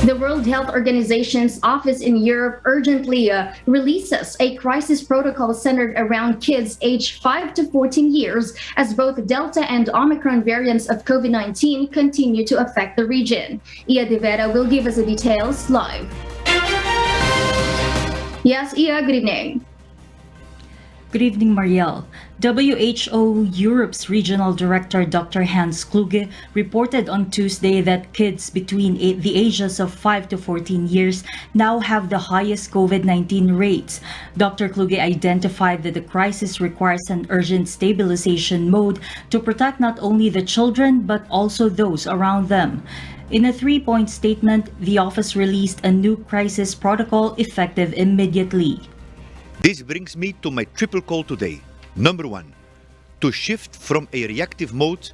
The World Health Organization's office in Europe urgently releases a crisis protocol centered around kids aged 5 to 14 years as both Delta and Omicron variants of COVID-19 continue to affect the region. Ia De Vera will give us the details live. Yes, Ia, good evening. Good evening, Marielle. WHO Europe's Regional Director Dr. Hans Kluge reported on Tuesday that kids between the ages of 5 to 14 years now have the highest COVID-19 rates. Dr. Kluge identified that the crisis requires an urgent stabilization mode to protect not only the children but also those around them. In a 3-point statement, the office released a new crisis protocol effective immediately. This brings me to my triple call today. Number 1, to shift from a reactive mode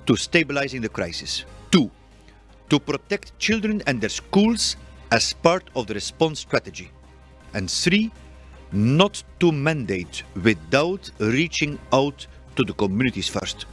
to stabilizing the crisis. 2, to protect children and their schools as part of the response strategy. And 3, not to mandate without reaching out to the communities first.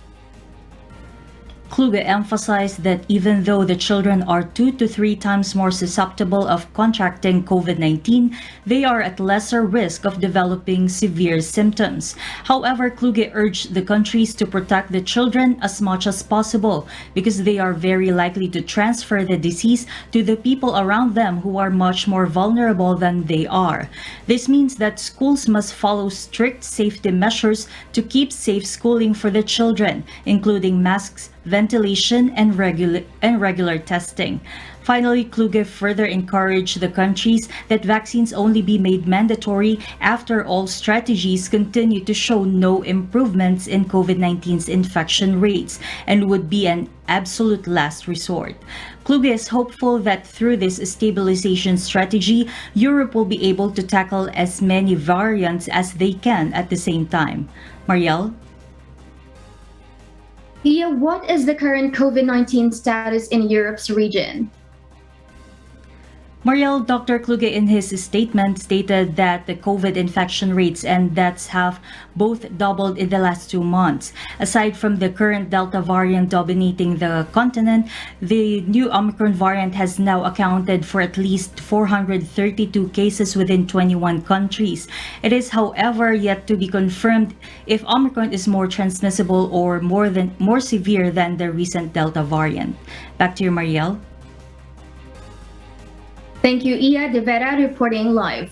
Kluge emphasized that even though the children are 2 to 3 times more susceptible of contracting COVID-19, they are at lesser risk of developing severe symptoms. However, Kluge urged the countries to protect the children as much as possible because they are very likely to transfer the disease to the people around them who are much more vulnerable than they are. This means that schools must follow strict safety measures to keep safe schooling for the children, including masks, ventilation, and regular testing. Finally, Kluge further encouraged the countries that vaccines only be made mandatory after all strategies continue to show no improvements in COVID-19's infection rates and would be an absolute last resort. Kluge is hopeful that through this stabilization strategy, Europe will be able to tackle as many variants as they can at the same time. Marielle? Ia, what is the current COVID-19 status in Europe's region? Marielle, Dr. Kluge in his statement stated that the COVID infection rates and deaths have both doubled in the last 2 months. Aside from the current Delta variant dominating the continent, the new Omicron variant has now accounted for at least 432 cases within 21 countries. It is, however, yet to be confirmed if Omicron is more transmissible or more severe than the recent Delta variant. Back to you, Marielle. Thank you, Ia De Vera, reporting live.